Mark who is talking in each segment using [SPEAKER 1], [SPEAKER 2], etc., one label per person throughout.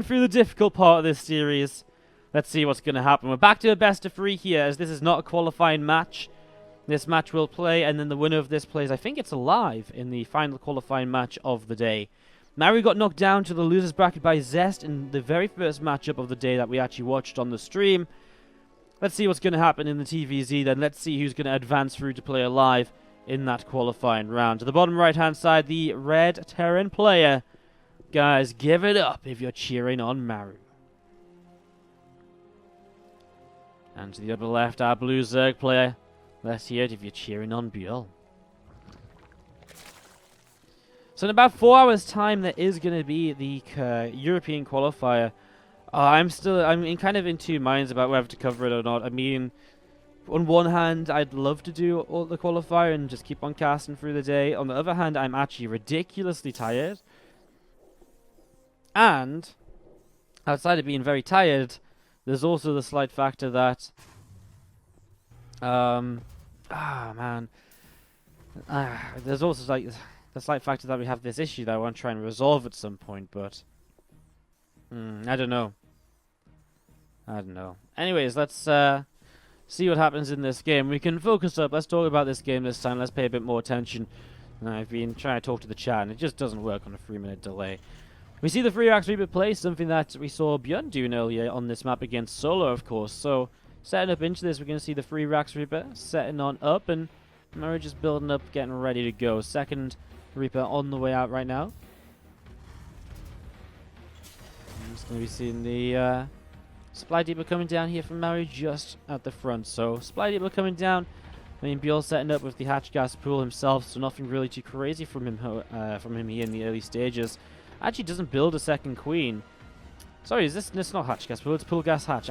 [SPEAKER 1] Through the difficult part of this series. Let's see what's going to happen. We're back to a best of 3 here, as this is not a qualifying match. This match will play, and then the winner of this plays, I think it's alive, in the final qualifying match of the day. Maru got knocked down to the losers bracket by Zest in the very first matchup of the day that we actually watched on the stream. Let's see what's going to happen in the TvZ then. Let's see who's going to advance through to play alive in that qualifying round. To the bottom right hand side, the red Terran player. Guys, give it up if you're cheering on Maru. And to the upper left, our blue Zerg player. Let's hear it if you're cheering on ByuL. So in about 4 hours' time, there is going to be the European qualifier. I'm kind of in two minds about whether to cover it or not. I mean, on one hand, I'd love to do all the qualifier and just keep on casting through the day. On the other hand, I'm actually ridiculously tired. And outside of being very tired, there's also the slight factor that, there's also like the slight factor that we have this issue that I want to try and resolve at some point, but I don't know. Anyways, let's see what happens in this game. We can focus up. Let's talk about this game this time. Let's pay a bit more attention. I've been trying to talk to the chat, and it just doesn't work on a 3-minute delay. We see the 3-Rax Reaper play, something that we saw ByuL doing earlier on this map against Solo, of course. So, setting up into this, we're going to see the 3-Rax Reaper setting on up, and Maru just building up, getting ready to go. Second Reaper on the way out right now. I'm just going to be seeing the Supply Depot coming down here from Maru just at the front. So, Supply Depot coming down. I mean, ByuL setting up with the hatch gas pool himself, so nothing really too crazy from him here in the early stages. Actually doesn't build a second queen. Sorry, it's not hatch gas pool, it's pool gas hatch.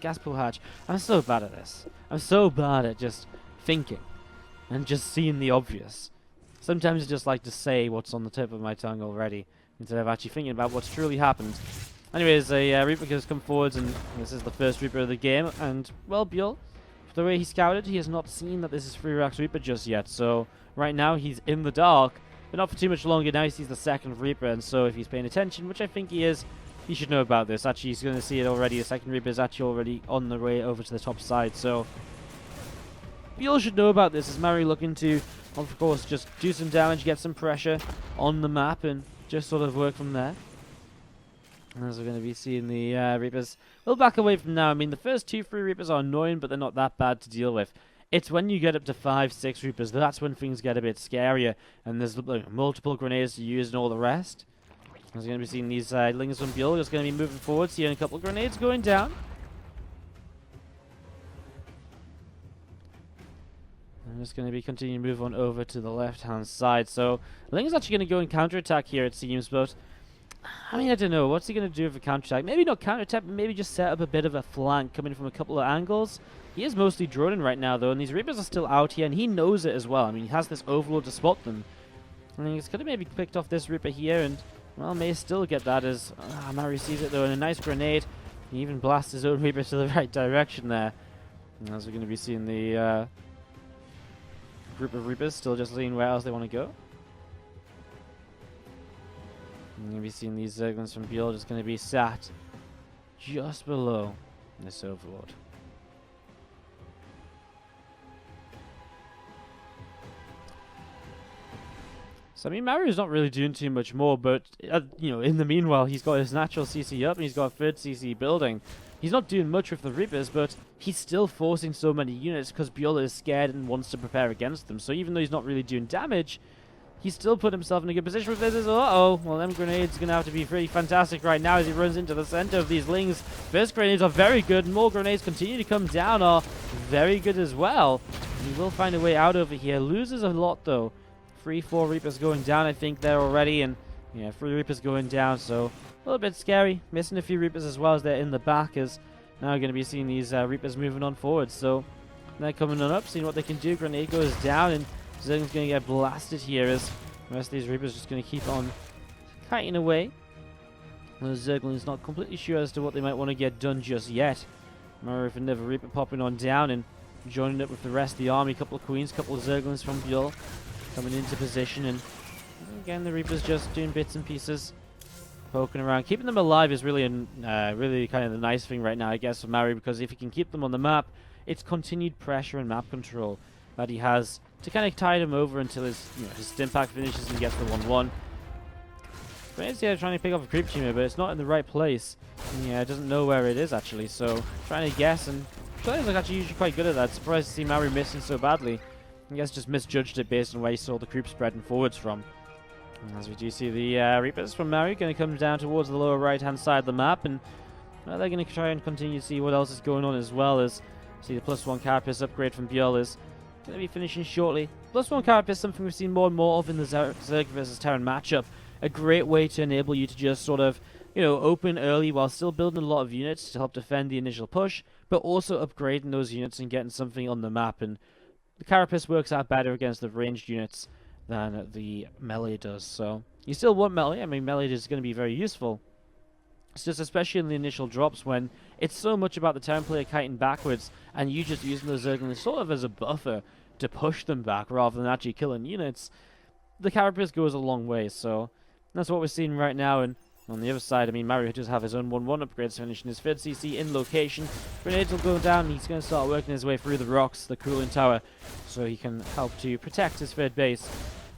[SPEAKER 1] Gas pool hatch. I'm so bad at this. I'm so bad at just thinking and just seeing the obvious. Sometimes I just like to say what's on the tip of my tongue already instead of actually thinking about what's truly happened. Anyways, a Reaper has come forwards, and this is the first Reaper of the game. And, well, ByuL, the way he scouted, he has not seen that this is 3-Rax Reaper just yet. So, right now, he's in the dark. But not for too much longer. Now he sees the second Reaper, and so if he's paying attention, which I think he is, he should know about this. Actually, he's going to see it already. The second Reaper is actually already on the way over to the top side, so ByuL should know about this. As Maru looking to, of course, just do some damage, get some pressure on the map, and just sort of work from there. As we're going to be seeing the Reapers, we'll back away from now. I mean, the first 2-3 Reapers are annoying, but they're not that bad to deal with. It's when you get up to 5-6 Reapers, that's when things get a bit scarier, and there's multiple grenades to use and all the rest. As we're going to be seeing these lings from ByuL, just going to be moving forward, seeing a couple of grenades going down. I'm just going to be continuing to move on over to the left-hand side. So, Ling's actually going to go and counterattack here, it seems, but I mean, I don't know. What's he going to do with a counterattack? Maybe not counterattack, but maybe just set up a bit of a flank coming from a couple of angles. He is mostly droning right now, though, and these Reapers are still out here, and he knows it as well. I mean, he has this Overlord to spot them. I mean, he's could have maybe picked off this Reaper here, and, well, may still get that as Maru sees it, though, and a nice grenade. He even blasts his own Reaper to the right direction there. And as we're going to be seeing the group of Reapers still just seeing where else they want to go. You're going to be seeing these Zerglings from ByuL just going to be sat just below this Overlord. So, I mean, Maru's not really doing too much more, but, you know, in the meanwhile, he's got his natural CC up and he's got a third CC building. He's not doing much with the Reapers, but he's still forcing so many units because ByuL is scared and wants to prepare against them. So even though he's not really doing damage, he's still put himself in a good position with this. Uh-oh. Well, them grenades are going to have to be pretty fantastic right now as he runs into the center of these Lings. First grenades are very good. More grenades continue to come down are very good as well. And he will find a way out over here. Loses a lot, though. 3-4 Reapers going down, I think, there already. And, yeah, 3 Reapers going down, so a little bit scary. Missing a few Reapers as well as they're in the back, as now we're going to be seeing these Reapers moving on forward. So, they're coming on up, seeing what they can do. Grenade goes down, and Zergling's going to get blasted here as the rest of these Reapers just going to keep on kiting away. The Zergling's not completely sure as to what they might want to get done just yet. Maru with another Reaper popping on down and joining up with the rest of the army. A couple of Queens, a couple of Zerglings from ByuL coming into position, and again the Reaper's just doing bits and pieces. poking around. Keeping them alive is really, really kind of the nice thing right now, I guess, for Maru, because if he can keep them on the map, it's continued pressure and map control that he has to kind of tide him over until his, his stim pack finishes and he gets the 1-1. Grenades here trying to pick off a creep team here, but it's not in the right place. Yeah, it doesn't know where it is actually, so trying to guess, and players are actually usually quite good at that. Surprised to see Maru missing so badly. I guess just misjudged it based on where he saw the creep spreading forwards from. As we do see the Reapers from Maru going to come down towards the lower right hand side of the map, and they're going to try and continue to see what else is going on, as well as see the +1 carapace upgrade from ByuL is going to be finishing shortly. +1 carapace, something we've seen more and more of in the Zerg versus Terran matchup. A great way to enable you to just sort of, open early while still building a lot of units to help defend the initial push, but also upgrading those units and getting something on the map. And the carapace works out better against the ranged units than the melee does. So you still want melee. I mean, melee is going to be very useful. It's just especially in the initial drops when it's so much about the Terran player kiting backwards and you just using the Zerglings sort of as a buffer to push them back rather than actually killing units. The carapace goes a long way, so that's what we're seeing right now. And on the other side, I mean, Maru does have his own 1-1 upgrades finishing his 3rd CC in location. Grenades will go down, and he's going to start working his way through the rocks, the cooling tower, so he can help to protect his 3rd base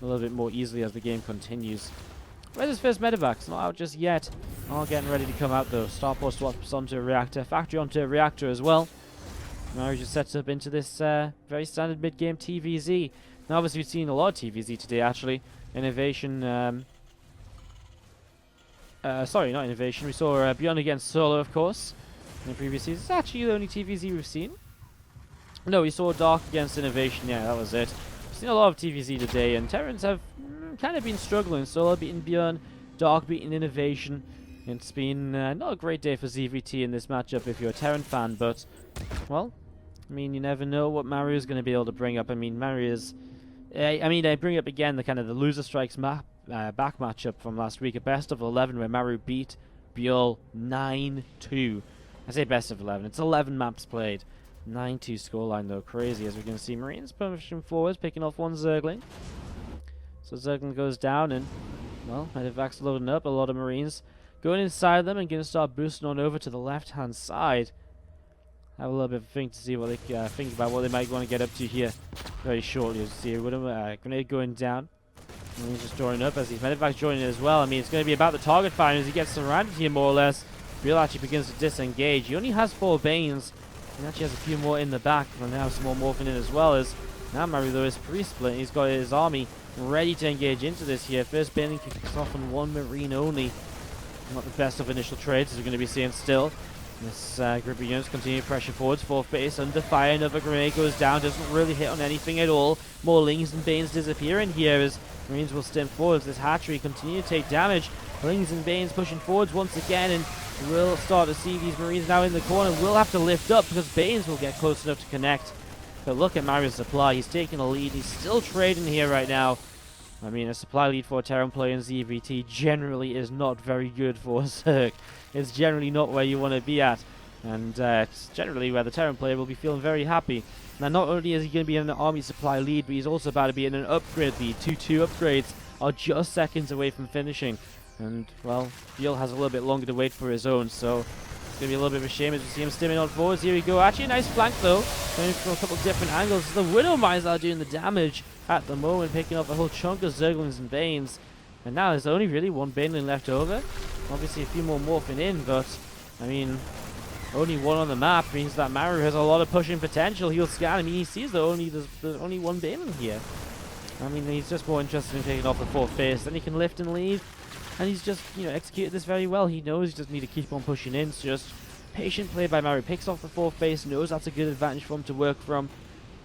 [SPEAKER 1] a little bit more easily as the game continues. Where's his first medevac? It's not out just yet. All getting ready to come out though. Starport swaps onto a reactor, factory onto a reactor as well. Maru just sets up into this very standard mid-game TvZ. Now obviously we've seen a lot of TvZ today actually. Innovation, sorry, not Innovation. We saw ByuL against Solo, of course, in the previous season. It's actually the only TvZ we've seen. No, we saw Dark against Innovation. Yeah, that was it. We've seen a lot of TvZ today, and Terrans have kind of been struggling. Solo beating ByuL, Dark beating Innovation. It's been not a great day for ZVT in this matchup if you're a Terran fan, but, well, I mean, you never know what Maru is going to be able to bring up. I mean, Maru is... I bring up again the kind of the loser strikes back matchup from last week, a best of 11 where Maru beat ByuL 9-2. I say best of 11, it's 11 maps played. 9-2 scoreline though, crazy, as we can see Marines pushing forwards, picking off one Zergling. So Zergling goes down and, well, medevac's loading up, a lot of Marines going inside them and going to start boosting on over to the left hand side. Have a little bit of a think to see what they think about what they might want to get up to here very shortly. As you see, with a grenade going down. And he's just joining up as he's medevac's joining as well. I mean, it's going to be about the target fire as he gets surrounded here more or less. ByuL actually begins to disengage. He only has 4 Banes. He actually has a few more in the back. And now some more morphing in as well. As now Maru though is pre-split. He's got his army ready to engage into this here. First Bane kicks off on 1 Marine only. Not the best of initial trades as we're going to be seeing still. This group of units continue to pressure forwards. 4th base under fire. Another grenade goes down. Doesn't really hit on anything at all. More Lings and Banes disappear in here as Marines will stem forwards. This hatchery continue to take damage. Lings and Banes pushing forwards once again, and we'll start to see these Marines now in the corner. We'll have to lift up because Banes will get close enough to connect. But look at Maru's supply. He's taking a lead. He's still trading here right now. I mean, a supply lead for a Terran player in ZVT generally is not very good for a Zerg. It's generally not where you want to be at. And it's generally where the Terran player will be feeling very happy. Now, not only is he going to be in an army supply lead, but he's also about to be in an upgrade lead. 2-2 upgrades are just seconds away from finishing. And, well, ByuL has a little bit longer to wait for his own, so it's going to be a little bit of a shame as we see him stimming on forwards. Here we go. Actually, a nice flank, though. Going from a couple of different angles. The Widow Mines are doing the damage at the moment, picking up a whole chunk of Zerglings and Banes. And now there's only really 1 Baneling left over. Obviously, a few more morphing in, but, I mean, only 1 on the map means that Maru has a lot of pushing potential. He'll scan. I mean, he sees that there's only 1 Baneling here. I mean, he's just more interested in taking off the 4th base. Then he can lift and leave. And he's just, executed this very well. He knows he doesn't need to keep on pushing in. It's just patient play by Maru. Picks off the 4th base, knows that's a good advantage for him to work from.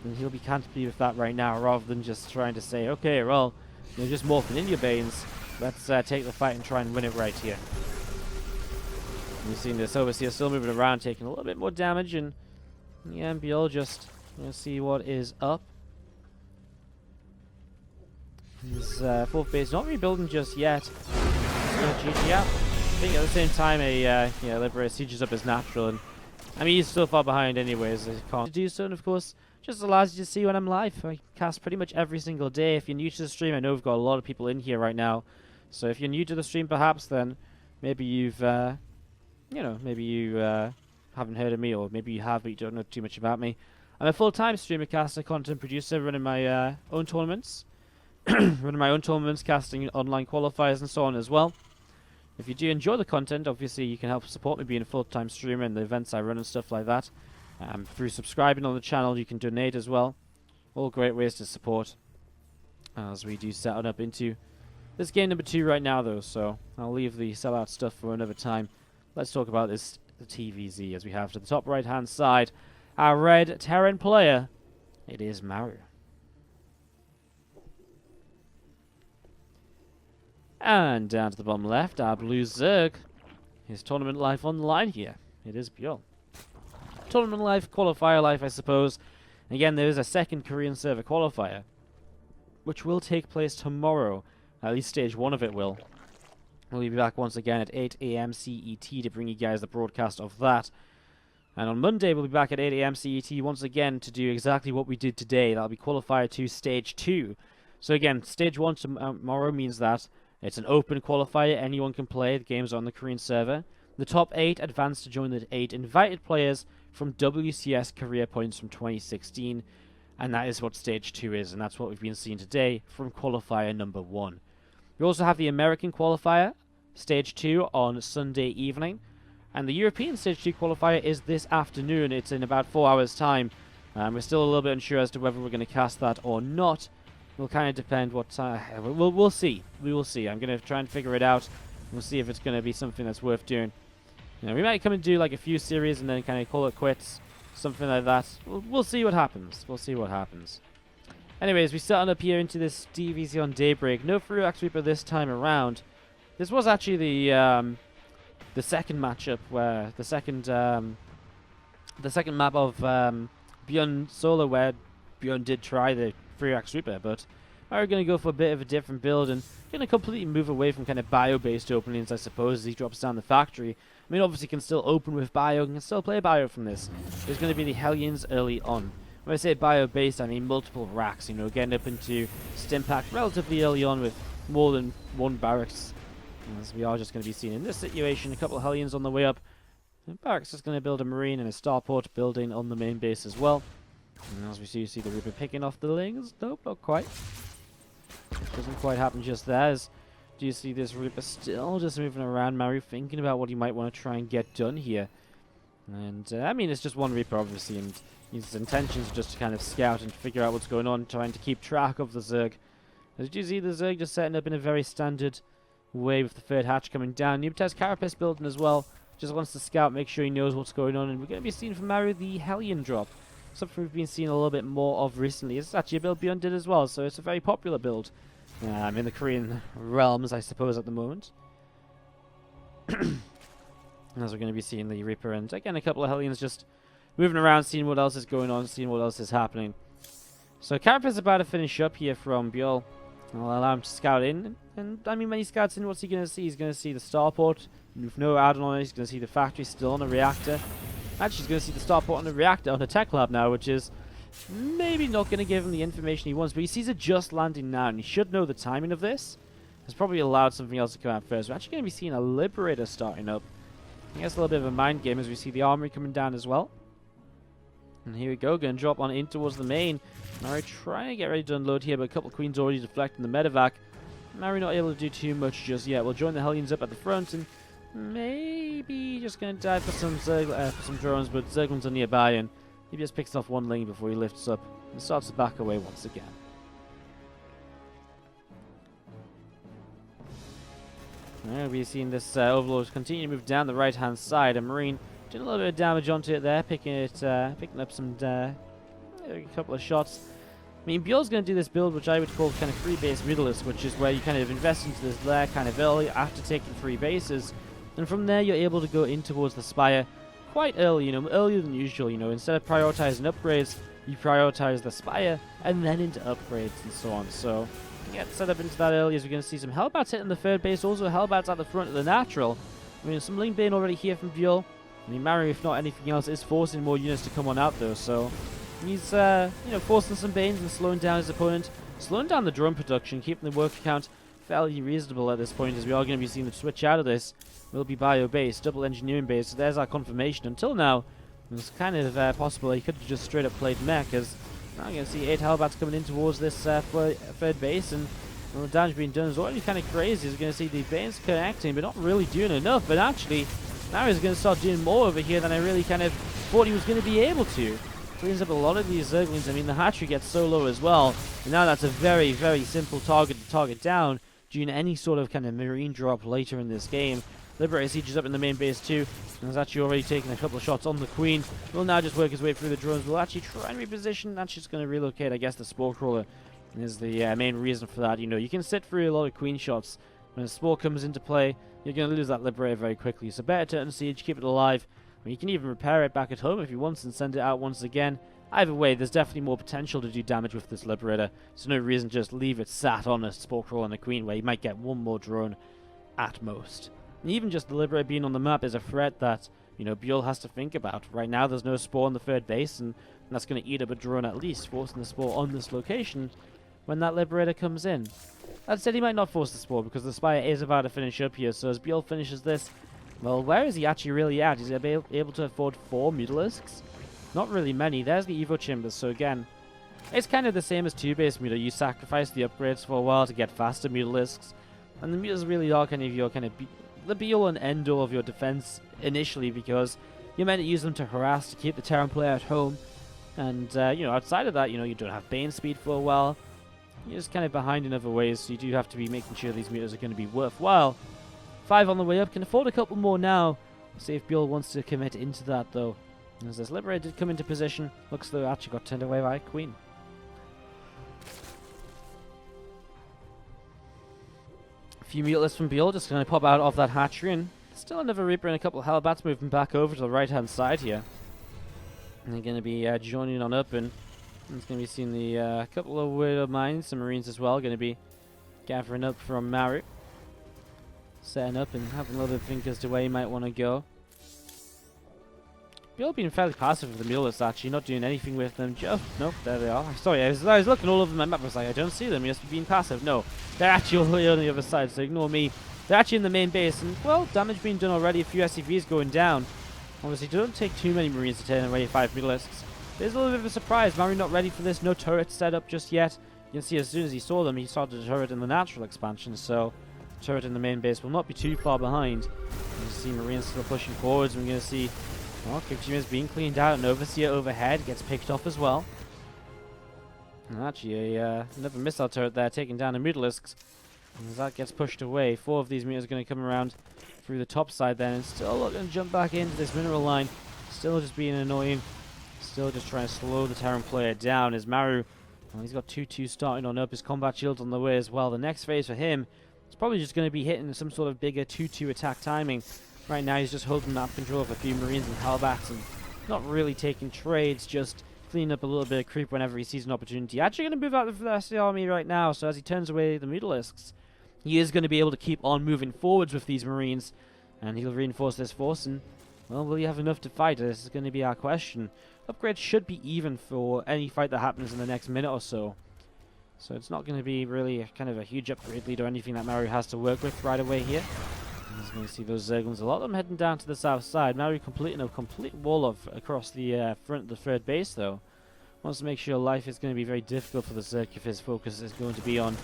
[SPEAKER 1] And he'll be comfortable with that right now, rather than just trying to say, okay, well, you're just morphing in your Banes. Let's take the fight and try and win it right here. We've seen this Overseer still moving around, taking a little bit more damage, and yeah, ByuL just see what is up. His 4th base not rebuilding just yet. GG out. I think at the same time, Liberator sieges up as natural, and I mean he's so far behind anyways. I can't do so, and of course, just allows you to see when I'm live. I cast pretty much every single day. If you're new to the stream, I know we've got a lot of people in here right now. So if you're new to the stream, perhaps, then maybe you've, maybe you haven't heard of me, or maybe you have, but you don't know too much about me. I'm a full-time streamer, caster, content producer, running my own tournaments, casting online qualifiers and so on as well. If you do enjoy the content, obviously you can help support me being a full-time streamer and the events I run and stuff like that. Through subscribing on the channel, you can donate as well. All great ways to support as we do set up into this game number 2 right now, though. So I'll leave the sellout stuff for another time. Let's talk about the TvZ as we have to the top right-hand side. Our red Terran player, it is Maru. And down to the bottom left, our blue Zerg. His tournament life on the line here. It is ByuL. Tournament life, qualifier life, I suppose. Again, there is a second Korean server qualifier, which will take place tomorrow. At least stage 1 of it will. We'll be back once again at 8 AM CET to bring you guys the broadcast of that. And on Monday, we'll be back at 8 AM CET once again to do exactly what we did today. That'll be qualifier 2, stage 2. So again, stage 1 tomorrow means that it's an open qualifier, anyone can play, the game's on the Korean server. The top 8 advance to join the 8 invited players from WCS career points from 2016. And that is what stage 2 is, and that's what we've been seeing today from qualifier number 1. We also have the American qualifier, stage 2, on Sunday evening. And the European stage 2 qualifier is this afternoon. It's in about 4 hours' time. We're still a little bit unsure as to whether we're going to cast that or not. Will kind of depend what time. We'll see. We will see. I'm going to try and figure it out. We'll see if it's going to be something that's worth doing. You know, we might come and do like a few series and then kind of call it quits. Something like that. We'll see what happens. We'll see what happens. Anyways, we're starting up here into this TvZ on Daybreak. No free axe sweeper this time around. This was actually the second matchup where the second map of ByuL Solo, where ByuL did try the free axe sweeper, but we're going to go for a bit of a different build and going to completely move away from kind of bio-based openings, I suppose, as he drops down the factory. I mean, obviously, can still open with bio, can still play bio from this. There's going to be the Hellions early on. When I say bio-based, I mean multiple racks, you know, getting up into Stimpact relatively early on with more than one barracks. As we are just going to be seeing in this situation, a couple of Hellions on the way up. And barracks is going to build a Marine and a Starport building on the main base as well. And as we see the Reaper picking off the Lings. Nope, not quite. Doesn't quite happen just there. As do you see this Reaper still just moving around, Maru thinking about what he might want to try and get done here. And, I mean, it's just one Reaper, obviously, and his intentions are just to kind of scout and figure out what's going on, trying to keep track of the Zerg. As you see the Zerg just setting up in a very standard way with the third hatch coming down. Nubtez Carapace building as well. Just wants to scout, make sure he knows what's going on. And we're going to be seeing from Maru the Hellion drop. Something we've been seeing a little bit more of recently. It's actually a build ByuL did as well, so it's a very popular build in the Korean realms, I suppose, at the moment. As we're going to be seeing the Reaper and, again, a couple of Hellions just moving around, seeing what else is going on, seeing what else is happening. So Carapace is about to finish up here from ByuL. I'll allow him to scout in. And, I mean, when he scouts in, what's he going to see? He's going to see the Starport with no add-on on it. He's going to see the factory still on a reactor. Actually, he's going to see the Starport on a reactor on a tech lab now, which is maybe not going to give him the information he wants. But he sees it just landing now, and he should know the timing of this. Has probably allowed something else to come out first. We're actually going to be seeing a Liberator starting up. I guess a little bit of a mind game as we see the Armory coming down as well. And here we go, going to drop on in towards the main. Maru trying to get ready to unload here, but a couple of Queens already deflecting the medevac. Maru not able to do too much just yet. We'll join the Hellions up at the front, and maybe just going to dive for some drones, but Zerglings are nearby, and he just picks off one Ling before he lifts up and starts to back away once again. We'll be seeing this Overlord continue to move down the right-hand side. A Marine doing a little bit of damage onto it there, picking up some a couple of shots. I mean, ByuL's going to do this build, which I would call kind of free base middleist, which is where you kind of invest into this lair kind of early after taking 3 bases. And from there, you're able to go in towards the Spire quite early, you know, earlier than usual, you know. Instead of prioritizing upgrades, you prioritize the Spire and then into upgrades and so on. So, get set up into that early as we're going to see some Hellbats hitting the third base, also Hellbats at the front of the natural. I mean, some Lingbane already here from ByuL. I mean, Maru, if not anything else, is forcing more units to come on out though, so he's, you know, forcing some Banes and slowing down his opponent, slowing down the drone production, keeping the worker count fairly reasonable at this point, as we are going to be seeing the switch out of this. Will be bio base, double engineering base, so there's our confirmation. Until now, it was kind of possible he could have just straight up played mech, as now you're going to see 8 Hellbats coming in towards this third base, and the damage being done is already kind of crazy. You're going to see the Banes connecting, but not really doing enough. But actually, now he's going to start doing more over here than I really kind of thought he was going to be able to. Cleans up a lot of these Zerglings. I mean, the hatchery gets so low as well, and now that's a very, very simple target to target down due to any sort of kind of marine drop later in this game. Liberator sieges up in the main base too, and has actually already taken a couple of shots on the Queen. Will now just work his way through the drones. Will actually try and reposition. That's just going to relocate, I guess, the Spore Crawler is the main reason for that. You know, you can sit through a lot of Queen shots. When a Spore comes into play, you're going to lose that Liberator very quickly. So better turn siege, keep it alive. I mean, you can even repair it back at home if you want and send it out once again. Either way, there's definitely more potential to do damage with this Liberator. So no reason to just leave it sat on a Spore Crawler and a Queen, where you might get one more drone at most. And even just the Liberator being on the map is a threat that, you know, ByuL has to think about. Right now, there's no Spore on the third base, and that's going to eat up a drone at least, forcing the Spore on this location when that Liberator comes in. That said, he might not force the Spore, because the Spire is about to finish up here, so as ByuL finishes this, well, where is he actually really at? Is he able to afford 4 Mutalisks? Not really many. There's the Evo Chambers, so again, it's kind of the same as 2-base Muta. You sacrifice the upgrades for a while to get faster Mutalisks, and the Mutas really are kind of your the be-all and end-all of your defense initially, because you're meant to use them to harass, to keep the Terran player at home, and, you know, outside of that, you know, you don't have Bane speed for a while. You're just kind of behind in other ways, so you do have to be making sure these Mutas are going to be worthwhile. 5 on the way up, can afford a couple more now. See if ByuL wants to commit into that, though. As this Liberator did come into position, looks though actually got turned away by Queen. A few Mutalisks from ByuL just going to pop out of that hatchery, and still another Reaper and a couple of Hellbats moving back over to the right-hand side here. And they're going to be joining on up, and it's going to be seeing the couple of Widow Mines, some Marines as well, going to be gathering up from Maru. Setting up and having a little bit of think as to where you might want to go. ByuL being fairly passive with the Mutalisks, actually, not doing anything with them. Just, nope, there they are. Sorry, I was looking all over my map, I was like, I don't see them, just being passive. No, they're actually all the way on the other side, so ignore me. They're actually in the main base, and, well, damage being done already, a few SCVs going down. Obviously, don't take too many Marines to turn away 5 Mutalisks. There's a little bit of a surprise. Maru not ready for this, no turret set up just yet. You can see as soon as he saw them, he started a turret in the natural expansion, so turret in the main base will not be too far behind. You see Marines still pushing forwards, and we're going to see Kikuchima is being cleaned out, and Overseer overhead gets picked off as well. And actually, another missile turret there taking down the Mutalisks. And as that gets pushed away, 4 of these Mutas are going to come around through the top side then, and still not going to jump back into this mineral line. Still just being annoying. Still just trying to slow the Terran player down as Maru, well, he's got 2-2 starting on up, his combat shield's on the way as well. The next phase for him is probably just going to be hitting some sort of bigger 2-2 attack timing. Right now he's just holding map control of a few Marines and Hellbats and not really taking trades, just cleaning up a little bit of creep whenever he sees an opportunity. Actually going to move out the rest of the army right now, so as he turns away the Mutalisks, he is going to be able to keep on moving forwards with these Marines, and he'll reinforce this force, and, well, will he have enough to fight? This is going to be our question. Upgrades should be even for any fight that happens in the next minute or so. So it's not going to be really kind of a huge upgrade lead or anything that Maru has to work with right away here. He's going to see those Zerglings, a lot of them heading down to the south side. Maru completing a complete wall of across the front of the third base, though. Wants to make sure life is going to be very difficult for the Zerg if his focus is going to be on,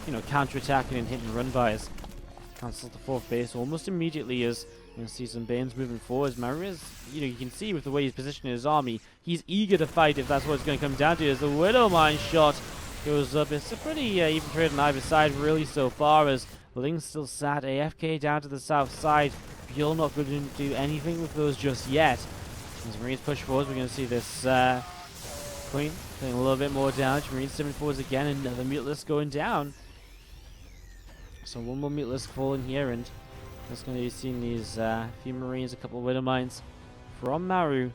[SPEAKER 1] you know, counter-attacking and hitting run-bys. Cancels the fourth base almost immediately as you're going to see some Banes moving forwards. Maru is, you know, you can see with the way he's positioning his army, he's eager to fight if that's what it's going to come down to. As the Widow Mine shot goes up, it's a pretty even trade on either side really so far, as Ling's still sat AFK down to the south side. ByuL not going to do anything with those just yet. As Marines push forwards, we're going to see this Queen doing a little bit more damage. Marines stepping forwards again, and another Mutalisk going down. So one more Mutalisk falling here, and that's going to be seeing these few Marines, a couple of Widow Mines from Maru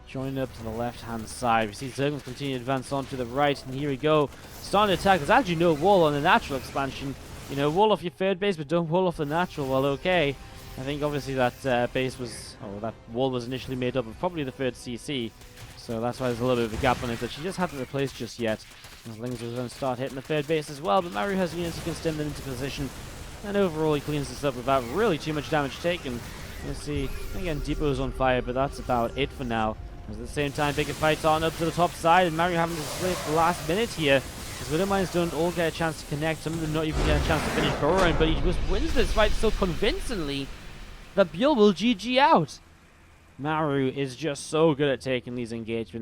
[SPEAKER 1] joining up to the left-hand side. We see Zerglings continue to advance on to the right, and here we go. Starting to attack. There's actually no wall on the natural expansion. You know, wall off your third base, but don't wall off the natural. Well, okay. I think obviously that base was, or that wall was initially made up of probably the third CC. So that's why there's a little bit of a gap on it that she just hadn't replaced just yet. The Lings will then start hitting the third base as well, but Maru has units who can stem them into position. And overall, he cleans this up without really too much damage taken. Let's see. Again, Depot's on fire, but that's about it for now. At the same time, bigger fights on up to the top side, and Maru having to split the last minute here. His Widowmines don't all get a chance to connect. Some of them not even get a chance to finish burrowing, but he just wins this fight so convincingly that ByuL will GG out. Maru is just so good at taking these engagements.